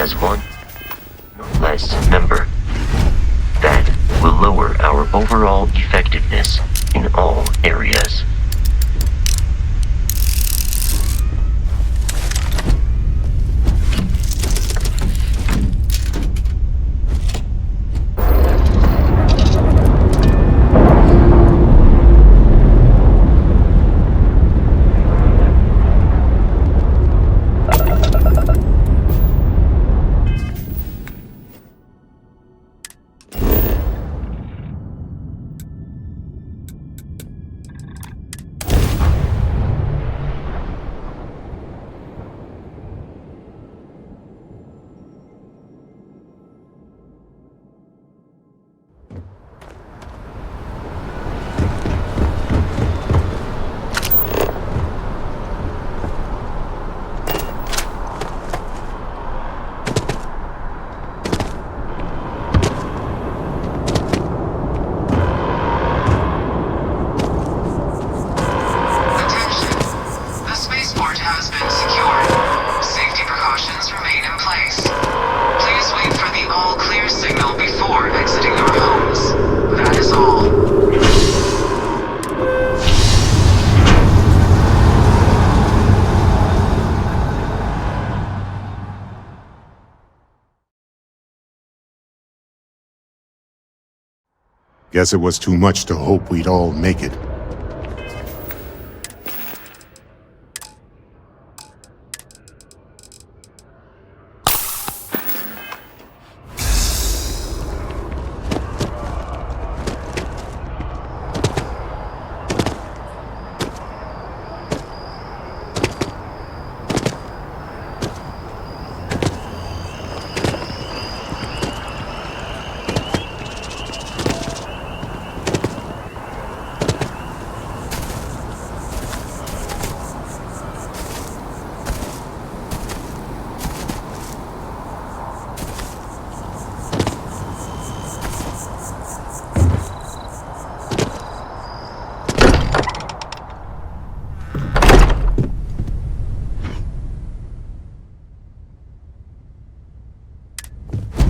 as one, no less member. That will lower our overall effectiveness in all areas. Guess it was too much to hope we'd all make it.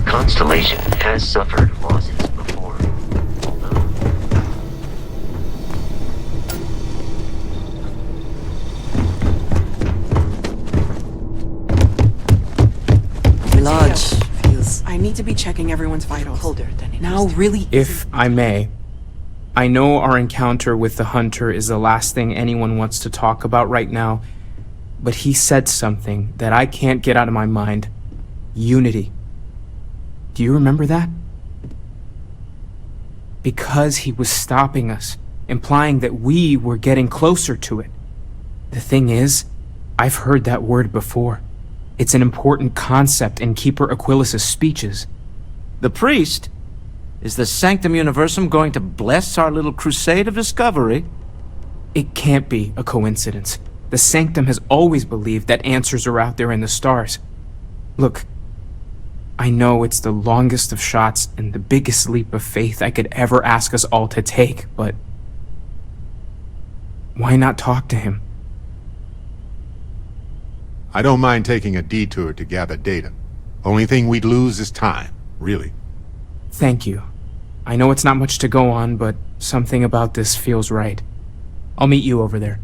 Constellation has suffered losses before, The lodge feels I need to be checking everyone's vitals. colder than it Now used to. really If I may, I know our encounter with the hunter is the last thing anyone wants to talk about right now, but he said something that I can't get out of my mind. Unity. Do you remember that? Because he was stopping us, implying that we were getting closer to it. The thing is, I've heard that word before. It's an important concept in Keeper Aquilas's speeches. The priest? Is the Sanctum Universum going to bless our little crusade of discovery? It can't be a coincidence. The Sanctum has always believed that answers are out there in the stars. Look, I know it's the longest of shots and the biggest leap of faith I could ever ask us all to take, but why not talk to him? I don't mind taking a detour to gather data. Only thing we'd lose is time, really. Thank you. I know it's not much to go on, but something about this feels right. I'll meet you over there.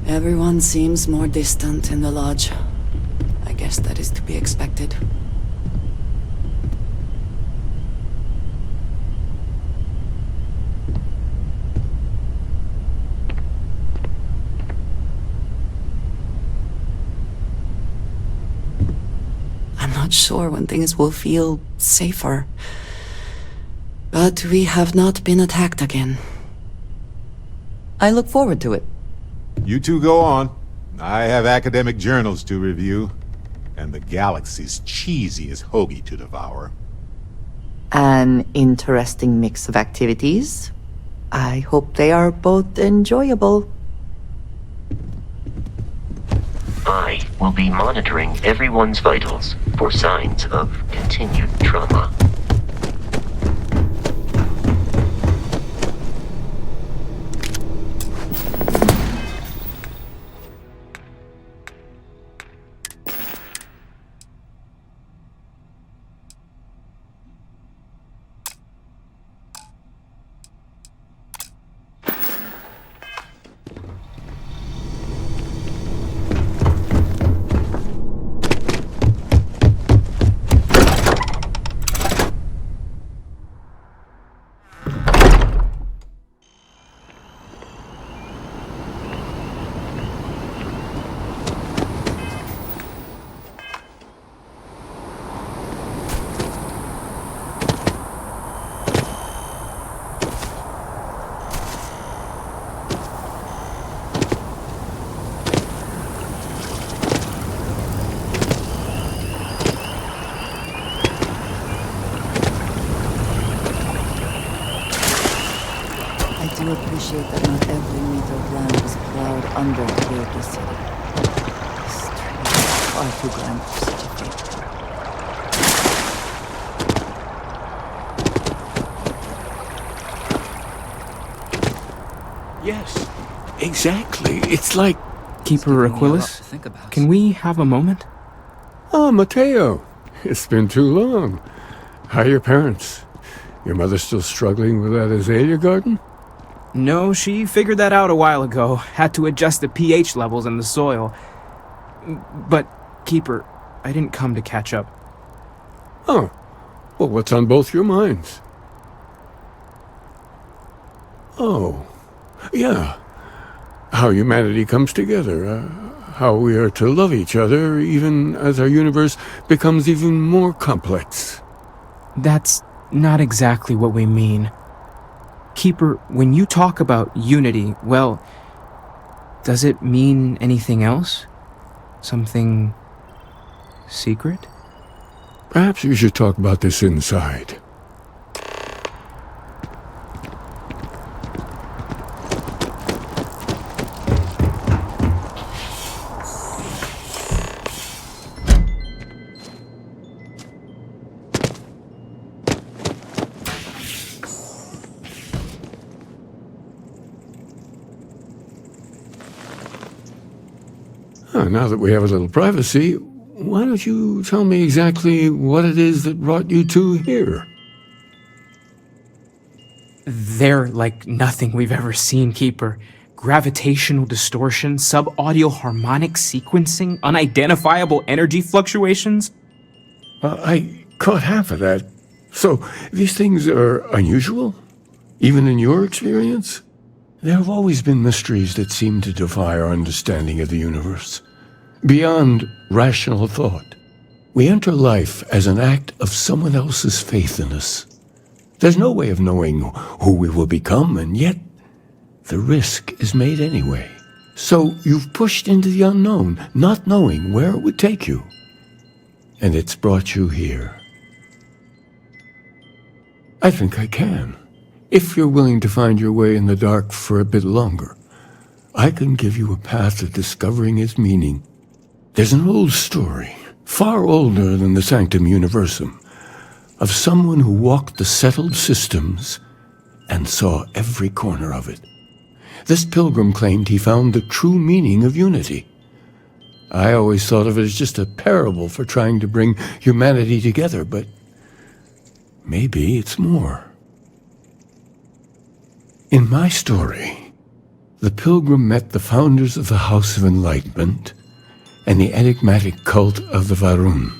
Everyone seems more distant in the lodge. I guess that is to be expected. I'm not sure when things will feel safer. But we have not been attacked again. I look forward to it. You two go on. I have academic journals to review, and the galaxy's cheesiest hoagie to devour. An interesting mix of activities. I hope they are both enjoyable. I will be monitoring everyone's vitals for signs of continued trauma. I do appreciate that not every meter of land was plowed under to build this city. This tree is far too grand for such a fate. Yes, exactly. It's like... Keeper Aquilus, can we have a moment? Oh, Mateo. It's been too long. How are your parents? Your mother still struggling with that azalea garden? No, she figured that out a while ago. Had to adjust the pH levels in the soil. But, Keeper, I didn't come to catch up. Oh, well, what's on both your minds? Oh, yeah. How humanity comes together. How we are to love each other even as our universe becomes even more complex. That's not exactly what we mean. Keeper, when you talk about unity, well, does it mean anything else? Something secret? Perhaps we should talk about this inside. Now that we have a little privacy, why don't you tell me exactly what it is that brought you two here? They're like nothing we've ever seen, Keeper. Gravitational distortion, sub-audio harmonic sequencing, unidentifiable energy fluctuations. I caught half of that. So, these things are unusual? Even in your experience? There have always been mysteries that seem to defy our understanding of the universe. Beyond rational thought, we enter life as an act of someone else's faith in us. There's no way of knowing who we will become, and yet the risk is made anyway. So you've pushed into the unknown, not knowing where it would take you. And it's brought you here. I think I can. If you're willing to find your way in the dark for a bit longer, I can give you a path to discovering its meaning. There's an old story, far older than the Sanctum Universum, of someone who walked the settled systems and saw every corner of it. This pilgrim claimed he found the true meaning of unity. I always thought of it as just a parable for trying to bring humanity together, but maybe it's more. In my story, the pilgrim met the founders of the House of Enlightenment and the enigmatic cult of the Varun,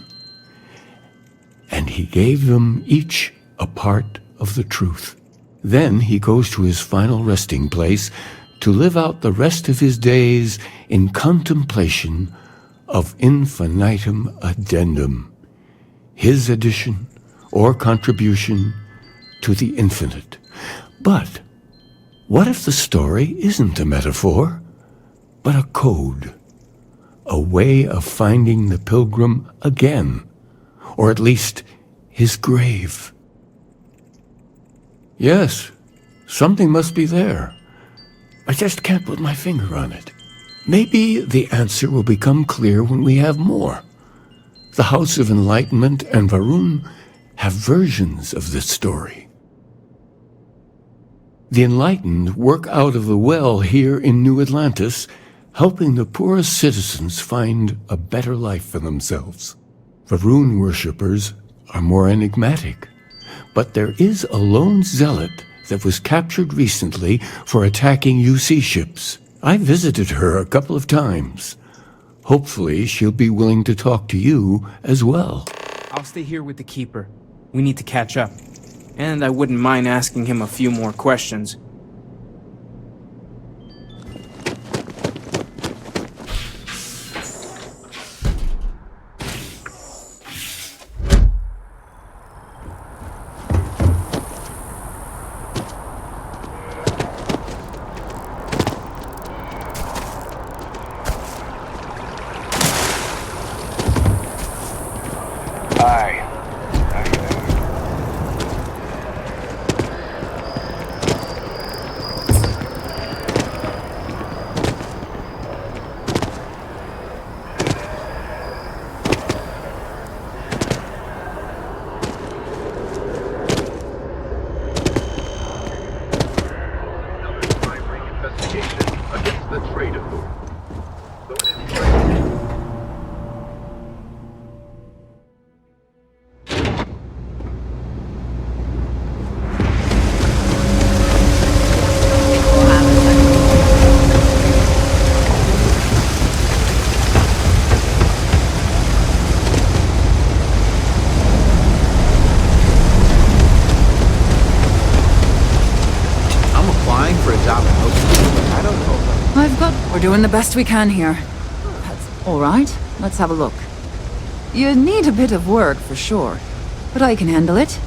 and he gave them each a part of the truth. Then he goes to his final resting place to live out the rest of his days in contemplation of infinitum addendum, his addition or contribution to the infinite. But what if the story isn't a metaphor, but a code? A way of finding the pilgrim again, or at least his grave. Yes, something must be there. I just can't put my finger on it. Maybe the answer will become clear when we have more. The House of Enlightenment and Varun have versions of this story. The Enlightened work out of the well here in New Atlantis, helping the poorest citizens find a better life for themselves. Varun worshippers are more enigmatic, but there is a lone zealot that was captured recently for attacking UC ships. I visited her a couple of times. Hopefully she'll be willing to talk to you as well. I'll stay here with the Keeper. We need to catch up. And I wouldn't mind asking him a few more questions. We're doing the best we can here. That's all right. Let's have a look. You need a bit of work for sure, but I can handle it.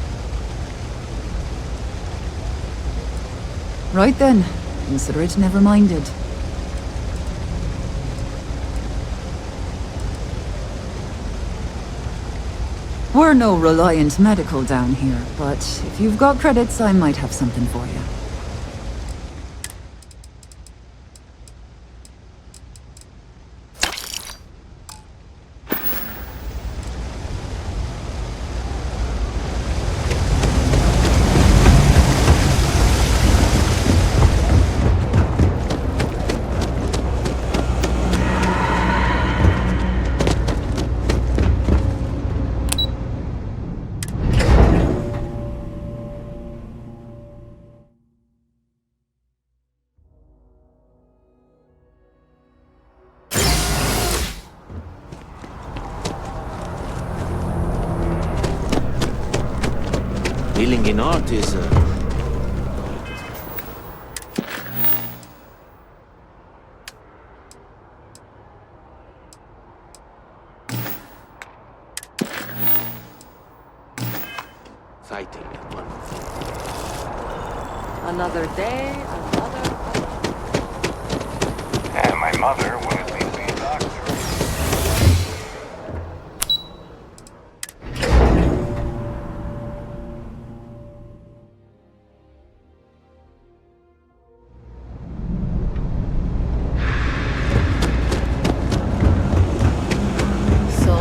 Right then. Consider it never minded. We're no Reliant Medical down here, but if you've got credits, I might have something for you. Dealing in art is fighting one thing. Another day, another... And my mother wanted me to be a doctor.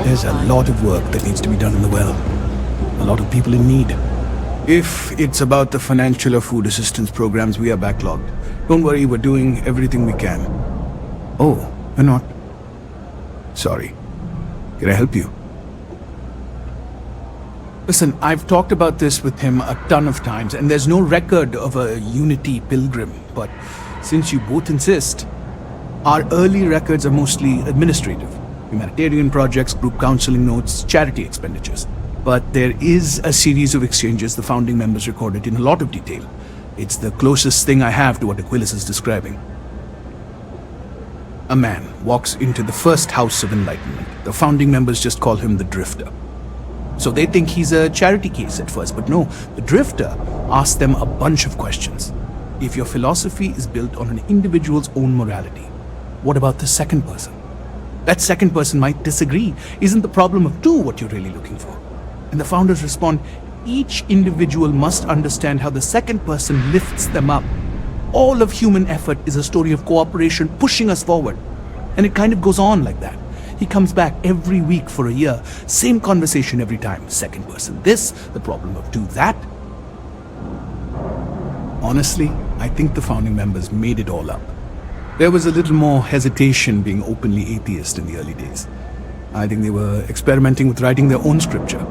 There's a lot of work that needs to be done in the well. A lot of people in need. If it's about the financial or food assistance programs, we are backlogged. Don't worry, we're doing everything we can. Oh, we're not. Sorry. Can I help you? Listen, I've talked about this with him a ton of times, and there's no record of a Unity pilgrim. But since you both insist, our early records are mostly administrative. Humanitarian projects, group counseling notes, charity expenditures. But there is a series of exchanges the founding members recorded in a lot of detail. It's the closest thing I have to what Aquilus is describing. A man walks into the first House of Enlightenment. The founding members just call him the Drifter. So they think he's a charity case at first, but no, the Drifter asks them a bunch of questions. If your philosophy is built on an individual's own morality, what about the second person? That second person might disagree. Isn't the problem of two what you're really looking for? And the founders respond, each individual must understand how the second person lifts them up. All of human effort is a story of cooperation pushing us forward. And it kind of goes on like that. He comes back every week for a year. Same conversation every time. Second person this, the problem of do that. Honestly, I think the founding members made it all up. There was a little more hesitation being openly atheist in the early days. I think they were experimenting with writing their own scripture.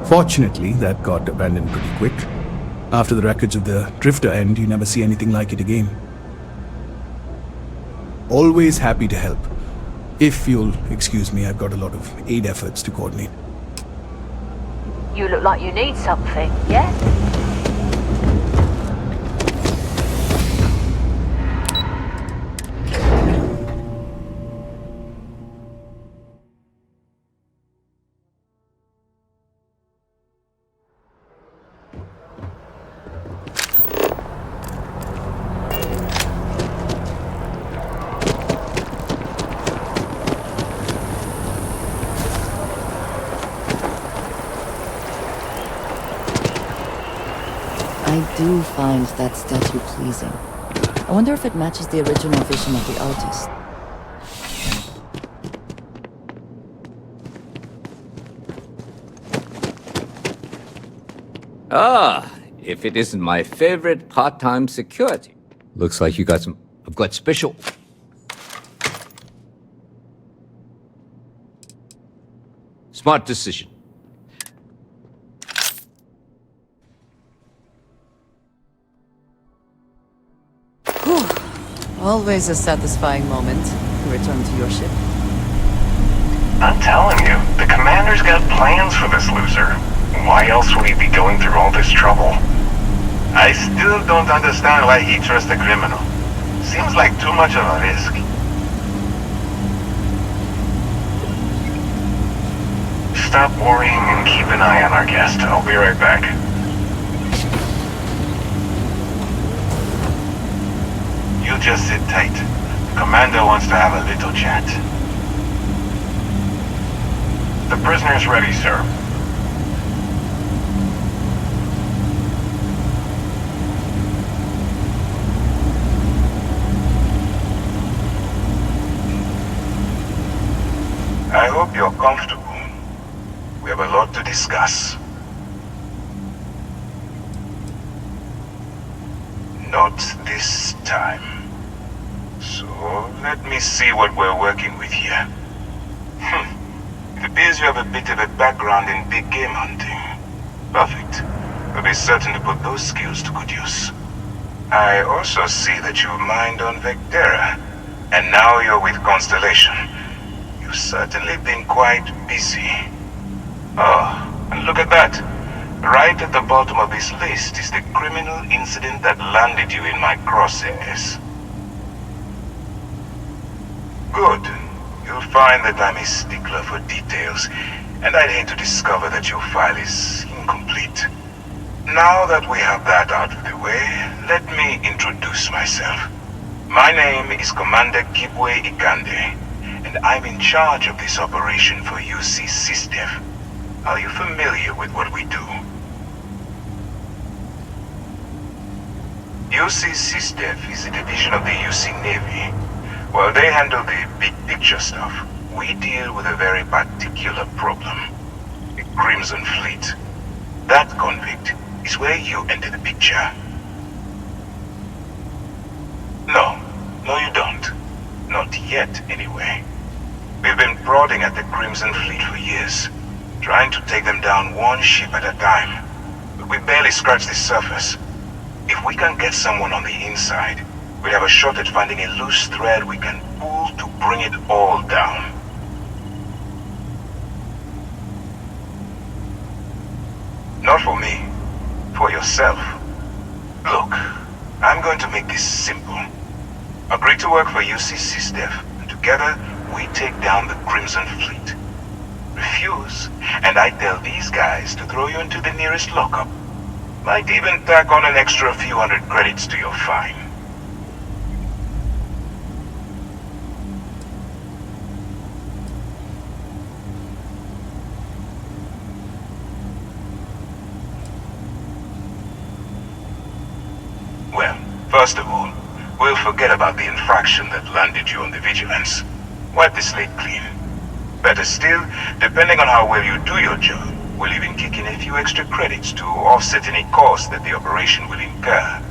Fortunately, that got abandoned pretty quick. After the records of the Drifter end, you never see anything like it again. Always happy to help. If you'll excuse me, I've got a lot of aid efforts to coordinate. You look like you need something, yeah? I do find that statue pleasing. I wonder if it matches the original vision of the artist. Ah, if it isn't my favorite part-time security. Looks like you got some... I've got special... Smart decision. Always a satisfying moment to return to your ship. I'm telling you, the commander's got plans for this loser. Why else would he be going through all this trouble? I still don't understand why he trusts a criminal. Seems like too much of a risk. Stop worrying and keep an eye on our guest. I'll be right back. You just sit tight. The commander wants to have a little chat. The prisoner's ready, sir. I hope you're comfortable. We have a lot to discuss. Not this time. So, let me see what we're working with here. It appears you have a bit of a background in big game hunting. Perfect. We'll be certain to put those skills to good use. I also see that you've mined on Vectera, and now you're with Constellation. You've certainly been quite busy. Oh, and look at that. Right at the bottom of this list is the criminal incident that landed you in my crosshairs. Good. You'll find that I'm a stickler for details, and I'd hate to discover that your file is incomplete. Now that we have that out of the way, let me introduce myself. My name is Commander Kibwe Ikande, and I'm in charge of this operation for UC SysDev. Are you familiar with what we do? UC SysDev is a division of the UC Navy. While they handle the big picture stuff, we deal with a very particular problem. The Crimson Fleet. That convict is where you enter the picture. No, you don't. Not yet, anyway. We've been prodding at the Crimson Fleet for years, trying to take them down one ship at a time. But we barely scratched the surface. If we can get someone on the inside, we have a shot at finding a loose thread we can pull to bring it all down. Not for me. For yourself. Look, I'm going to make this simple. Agree to work for UC SysDev, and together we take down the Crimson Fleet. Refuse, and I tell these guys to throw you into the nearest lockup. Might even tack on an extra few hundred credits to your fine. Well, first of all, we'll forget about the infraction that landed you on the Vigilance. Wipe the slate clean. Better still, depending on how well you do your job, we'll even kick in a few extra credits to offset any cost that the operation will incur.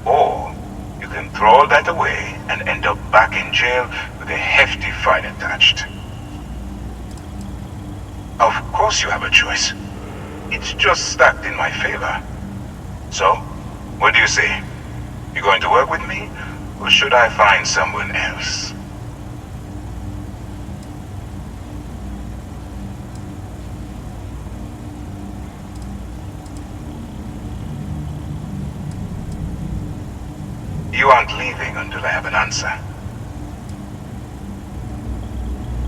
Or you can throw all that away and end up back in jail with a hefty fine attached. Of course you have a choice. It's just stacked in my favor. So, what do you say? You going to work with me, or should I find someone else? You aren't leaving until I have an answer.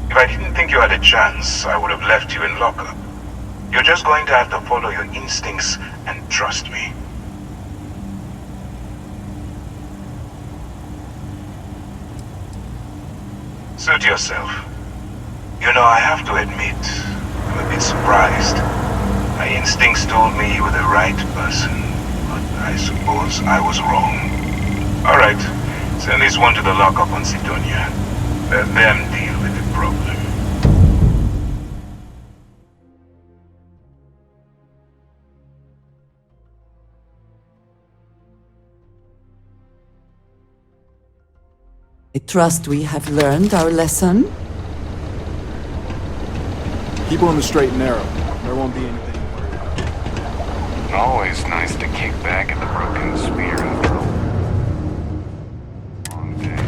If I didn't think you had a chance, I would have left you in lockup. You're just going to have to follow your instincts and trust me. Suit yourself. You know, I have to admit, I'm a bit surprised. My instincts told me you were the right person, but I suppose I was wrong. Alright, send this one to the lockup on Sidonia. Let them deal with the problem. I trust we have learned our lesson. Keep on the straight and narrow. There won't be anything to worry about. Always nice to kick back at the broken spear after a long day.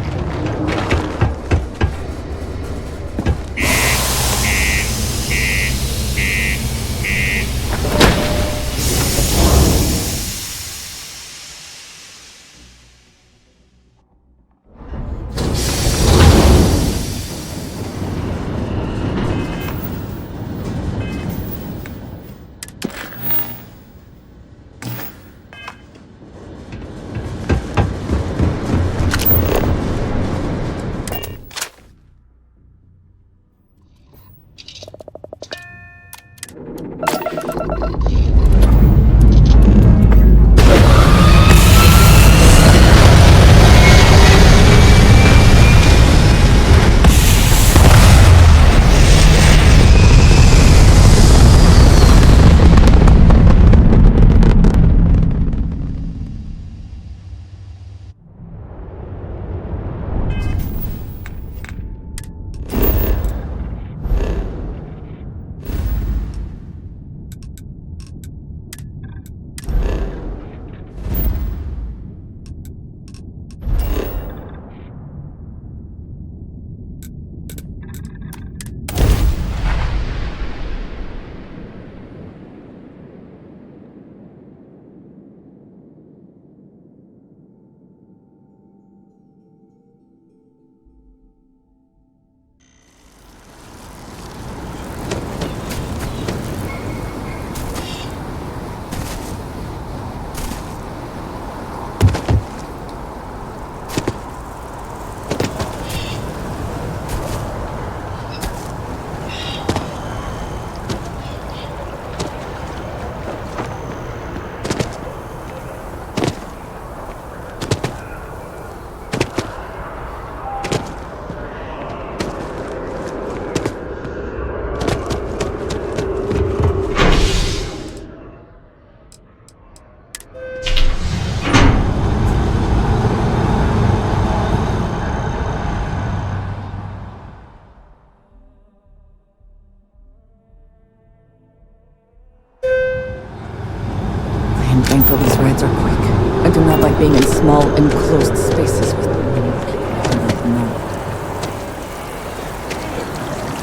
Thankful these rides are quick. I do not like being in small, enclosed spaces with many people I do not know.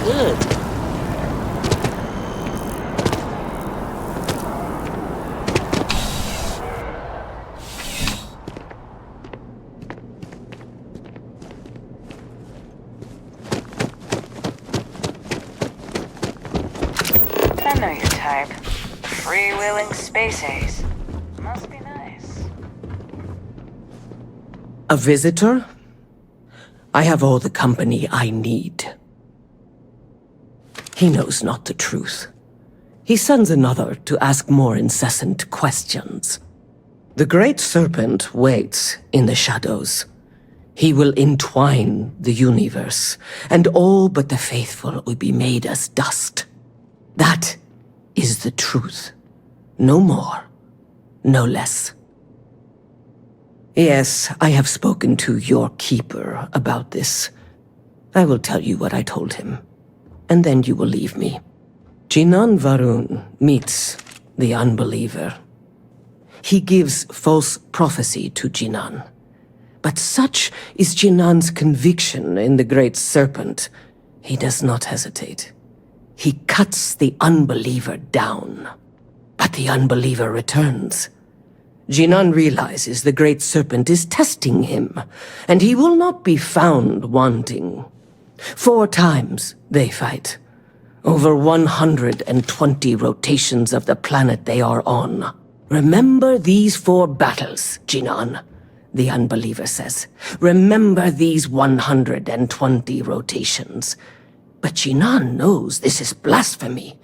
Good. I know your type. Freewheeling space ace. Must be nice. A visitor? I have all the company I need. He knows not the truth. He sends another to ask more incessant questions. The Great Serpent waits in the shadows. He will entwine the universe, and all but the faithful will be made as dust. That is the truth. No more, no less. Yes, I have spoken to your keeper about this. I will tell you what I told him, and then you will leave me. Jinan Varun meets the unbeliever. He gives false prophecy to Jinan. But such is Jinan's conviction in the Great Serpent, he does not hesitate. He cuts the unbeliever down. But the unbeliever returns. Jinan realizes the Great Serpent is testing him, and he will not be found wanting. 4 times they fight. Over 120 rotations of the planet they are on. Remember these 4 battles, Jinan, the unbeliever says. Remember these 120 rotations. But Jinan knows this is blasphemy,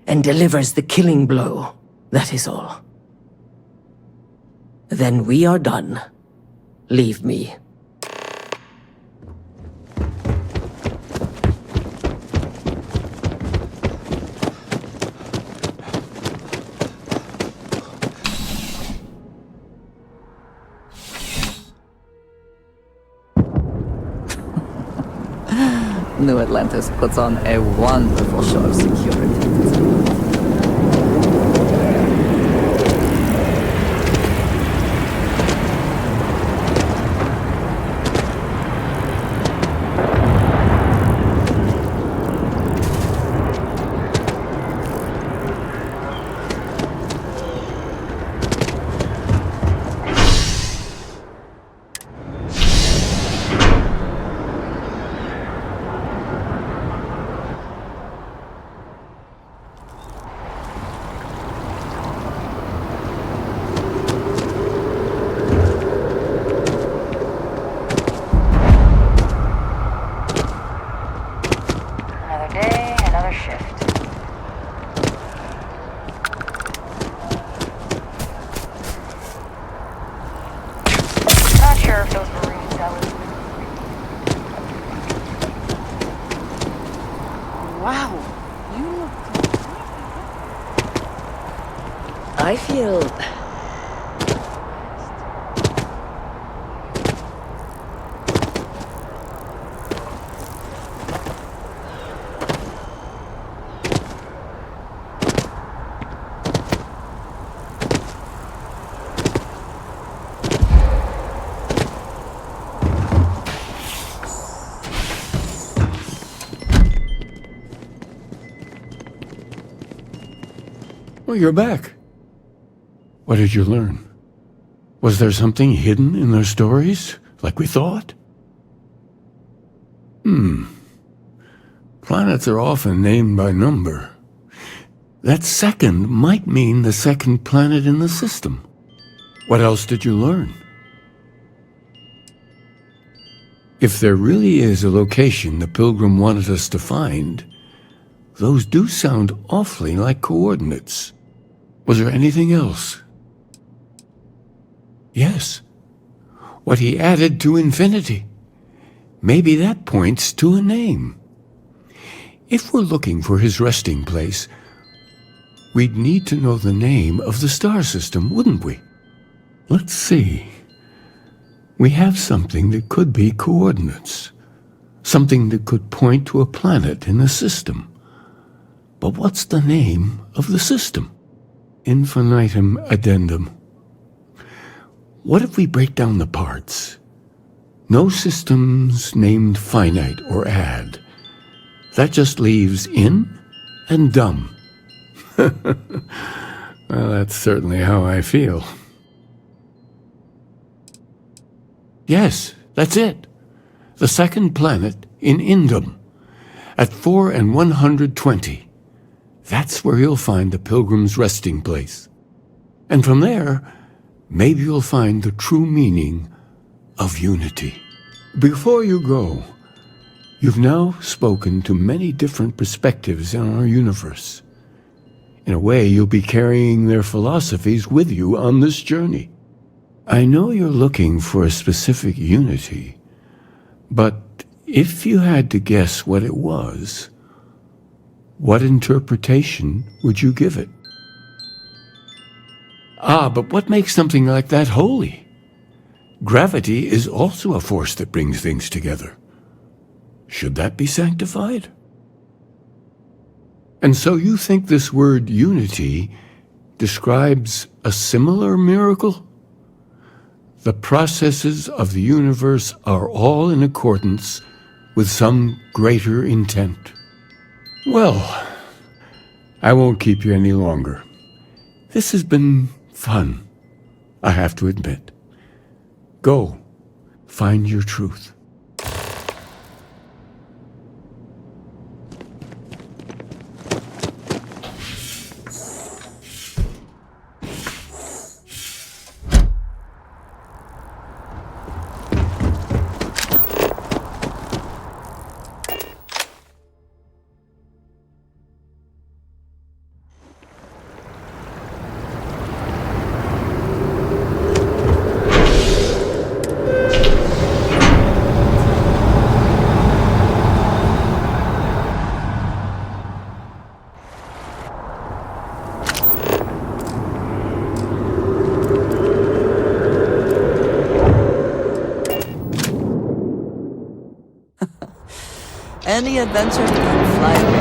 and delivers the killing blow. That is all. Then we are done. Leave me. New Atlantis puts on a wonderful show of security. I feel... Well, you're back. What did you learn? Was there something hidden in their stories, like we thought? Planets are often named by number. That second might mean the second planet in the system. What else did you learn? If there really is a location the Pilgrim wanted us to find, those do sound awfully like coordinates. Was there anything else? Yes. What he added to infinity. Maybe that points to a name. If we're looking for his resting place, we'd need to know the name of the star system, wouldn't we? Let's see. We have something that could be coordinates. Something that could point to a planet in the system. But what's the name of the system? Infinitum addendum. What if we break down the parts? No systems named finite or add. That just leaves in and dumb. Well, that's certainly how I feel. Yes, that's it. The second planet in Indum, at 4 and 120. That's where you'll find the Pilgrim's resting place. And from there, maybe you'll find the true meaning of unity. Before you go, you've now spoken to many different perspectives in our universe. In a way, you'll be carrying their philosophies with you on this journey. I know you're looking for a specific unity, But if you had to guess what it was, what interpretation would you give it? But what makes something like that holy? Gravity is also a force that brings things together. Should that be sanctified? And so you think this word unity describes a similar miracle? The processes of the universe are all in accordance with some greater intent. Well, I won't keep you any longer. This has been fun, I have to admit. Go, find your truth. Any adventure can fly away.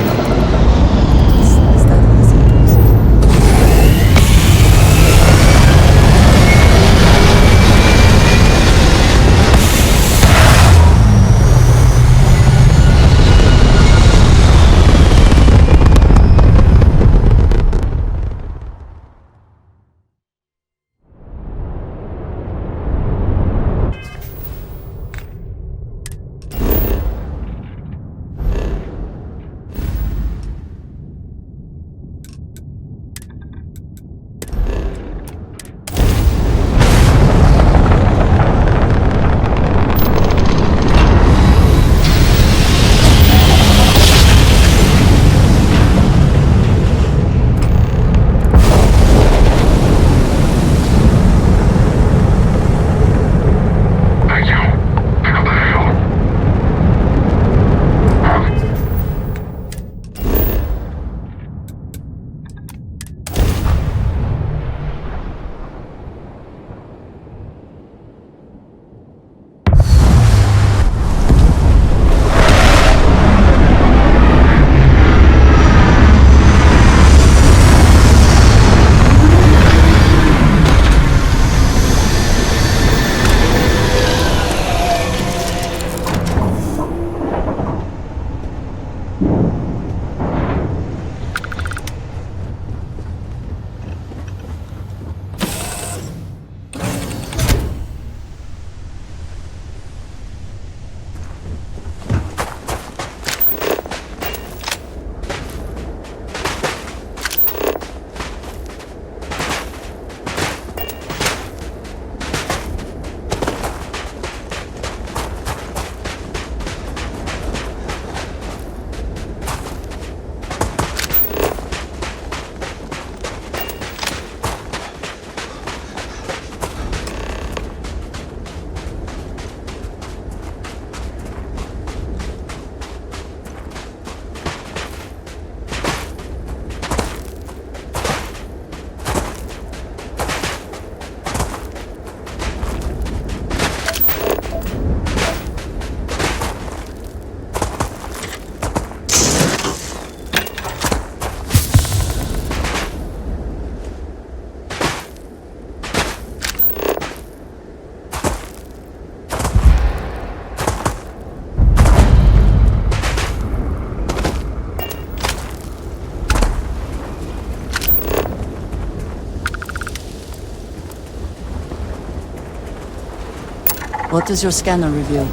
What does your scanner reveal?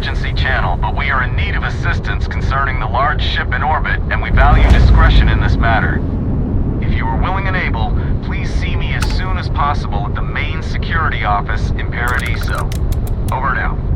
emergency channel, but we are in need of assistance concerning the large ship in orbit, and we value discretion in this matter. If you are willing and able, please see me as soon as possible at the main security office in Paradiso. Over and out.